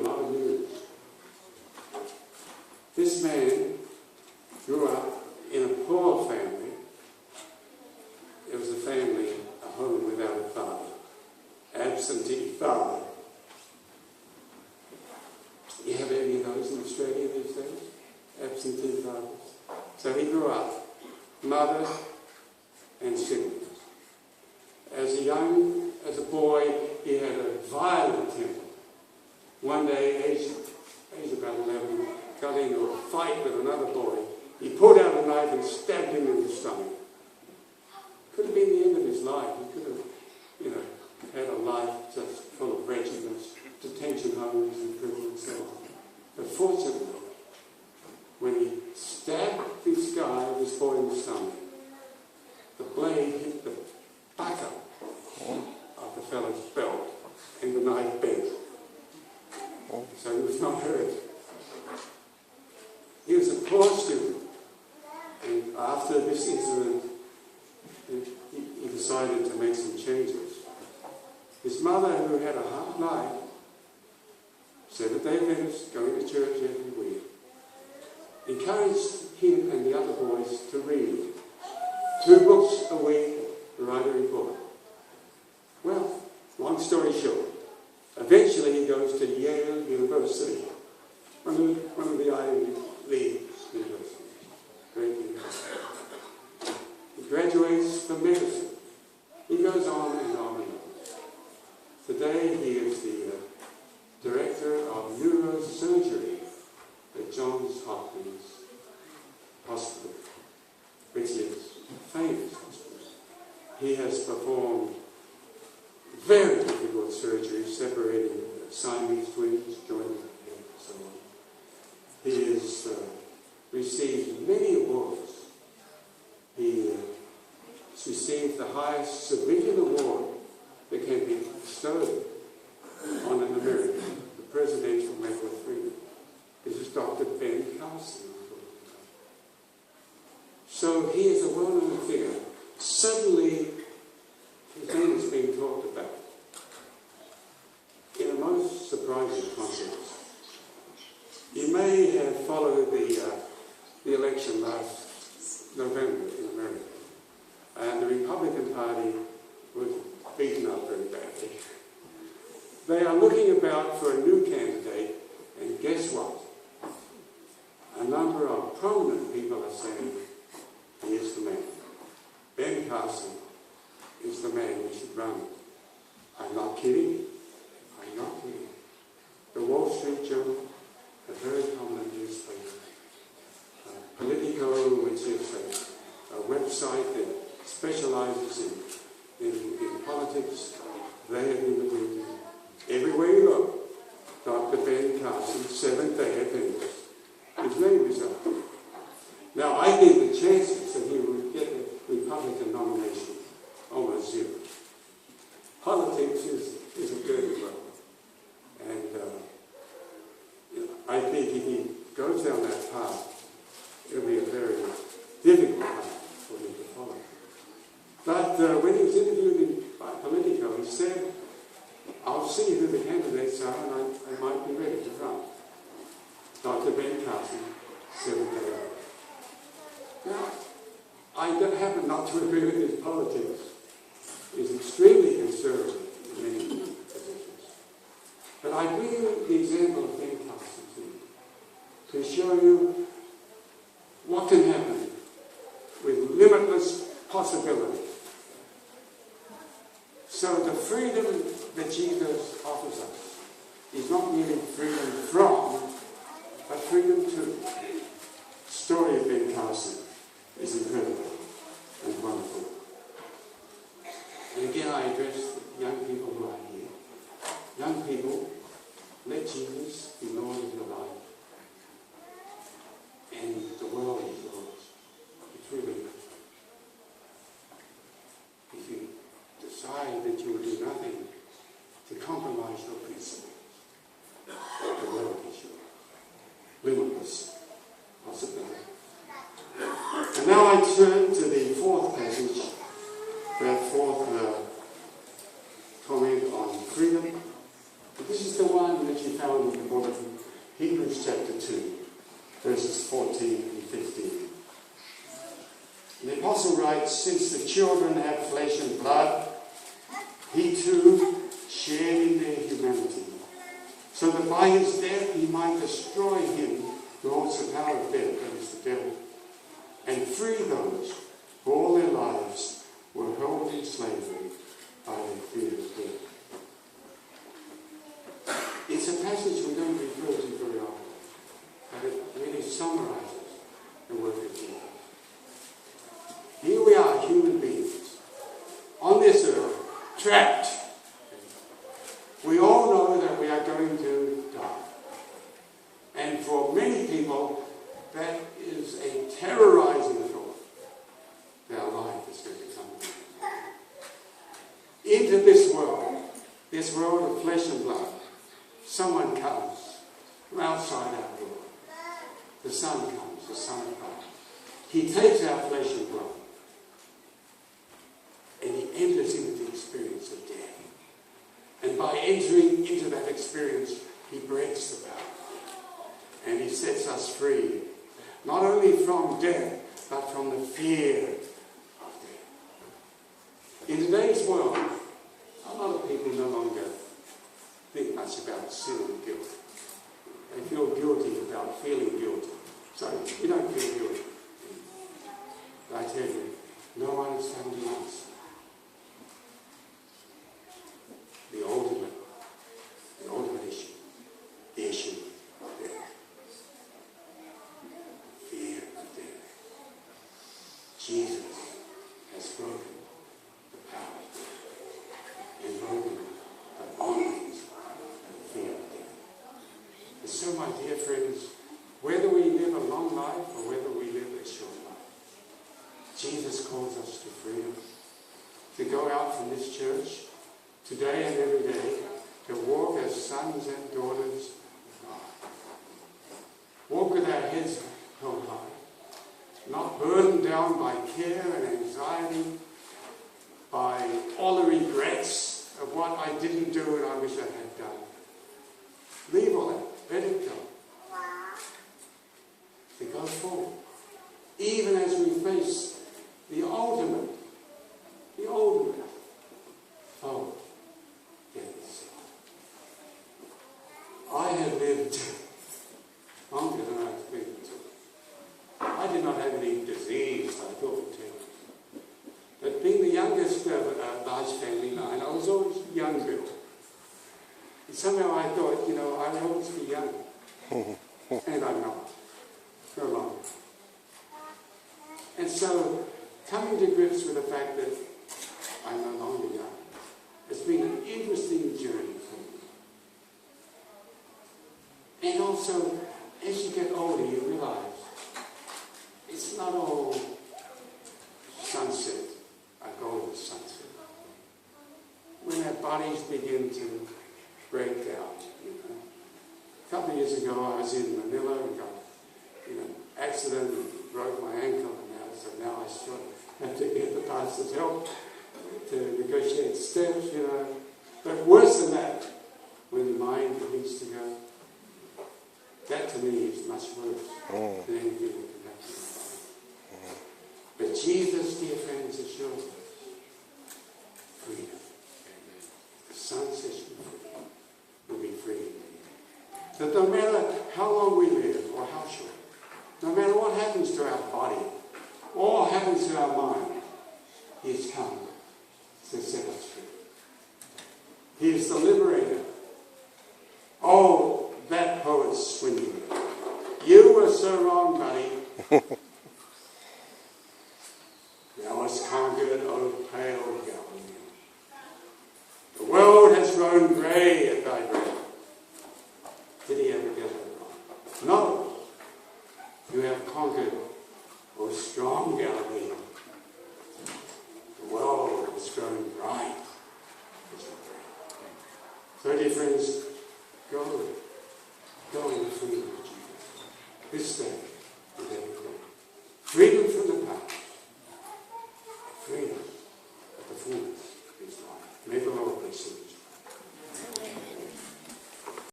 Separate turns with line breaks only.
lot of news. This man grew up in a poor family. It was a family, a home without a father, absentee father. You have any of those in Australia these days? Absentee fathers. So he grew up, mother and siblings. As a boy, he had a violent temper. One day, aged about 11, got into a fight with another boy. He pulled out a knife and stabbed him in the stomach. Could have been the end of his life. He could have, had a life just full of wretchedness, detention homes and prison and so on. But fortunately, when he stabbed this boy in the stomach, the blade hit the buckle of the fellow's belt and the knife bent. So he was not hurt. He was a poor student, and after this incident, he decided to make some changes. His mother, who had a hard life, Seventh-day Adventist, going to church every week, encouraged him and the other boys to read 2 books a week, write a report. Well, long story short, eventually he goes to Yale University, one of the Ivy League universities, great university. He graduates from medicine. He goes on and on and on. Today he is the director of neurosurgery at Johns Hopkins Hospital, which is a famous hospital. He has performed very difficult surgery, separating Siamese twins, joining them, and so on. He has received many awards. He has received the highest civilian award that can be bestowed on an American, the Presidential Medal of Freedom. This is Dr. Ben Carson. So he is a well-known figure. Suddenly, his name is being talked about in a most surprising context. You may have followed the election last November in America, and the Republican Party was beaten up very badly. They are looking about for a new candidate, and guess what? A number of prominent people are saying, he is the man. Ben Carson is the man we should run. I'm not kidding. I'm not kidding. The Wall Street Journal, a very prominent newspaper, Politico, which is a website that specializes in politics, they have interviewed him. Everywhere you look, Dr. Ben Carson, Seventh-day Adventist. His name is up there. Now, I think the chances that he would get the Republican nomination almost zero. Politics is a dirty world. And I think if he goes down that path, it'll be a very difficult path for him to follow. But when he was interviewed by Politico, he said, I'll see who the candidates are and I might be ready to run. Dr. Ben Carson, Seventh-day Adventist. Now, I happen not to agree with his politics. He's extremely conservative in many positions. But I bring you the example of Ben Carson to show you what can happen with limitless possibility. So the freedom that Jesus offers us is not merely freedom from, but freedom to. The story of Ben Carson is incredible and wonderful. And again, I address young people who are here. Young people, let Jesus be Lord of your life. And the world is yours. It's really, if you decide that you will do nothing to compromise your principles, the world is yours. Limitless chapter 2, verses 14 and 15. And the apostle writes, "Since the children have flesh and blood, he too shared in their humanity, so that by his death he might destroy him who holds the power of death, that is the devil, and free those who all their lives were held in slavery by their fear of death." It's a passage we don't refer to very often, but it really summarizes the work of Jesus. Here we are, human beings, on this earth, trapped. We all know that we are going to die. And for many people, that is a terrorizing thought. Their life is going to come into this world of flesh and blood. Someone comes from outside our door. The Son comes, the Son of God. He takes our flesh and blood, and he enters into the experience of death. And by entering into that experience, he breaks the power. And he sets us free, not only from death, but from the fear of death. In today's world, a lot of people no longer think much about sin and guilt. They feel guilty about feeling guilty. So you don't feel guilty. But I tell you, no one has found the answer. The ultimate issue, the issue of death. Fear of death. Jesus has broken the power of death and broken the bondage of fear of death. And so, my dear friends, whether we live a long life or whether we live a short life, Jesus calls us to freedom, to go out from this church today and every day, to walk as sons and daughters of God. Walk with our heads held high, not burdened down by care and anxiety, by all the regrets of what I didn't do and I wish I had done. Leave all that. Let it go. To go forward. Even as we face the ultimate foe. Yes. I have lived longer than I expected to. I did not have any disease, I thought it too. But being the youngest of a large family line, I was always young built. And somehow I thought, I will always be young. And I'm not. For long. And so, coming to grips with the fact that I'm no longer young, it's been an interesting journey for me. And also, as you get older, you realize it's not all sunset, a golden sunset. When our bodies begin to break down, A couple of years ago, I was in Manila and got accident and broke my ankle, and now I still have to get the pastor's help to negotiate steps, But worse than that, when the mind begins to go, that to me is much worse than anything that can happen in my life. But Jesus, dear friends, assures us freedom. The Son sets you free. You'll be free indeed. That no matter how long we live or how short, no matter what happens to our body or what happens to our mind, He has come to set us free. He is the liberator. Oh, that poet's Swinburne. You were so wrong, buddy. Thou hast conquered, O pale Galilee. The world has grown grey at thy breath. Did he ever get it wrong? No. You have conquered, O strong Galilee. The world has grown bright. So, dear friends, go in the freedom of Jesus. This day,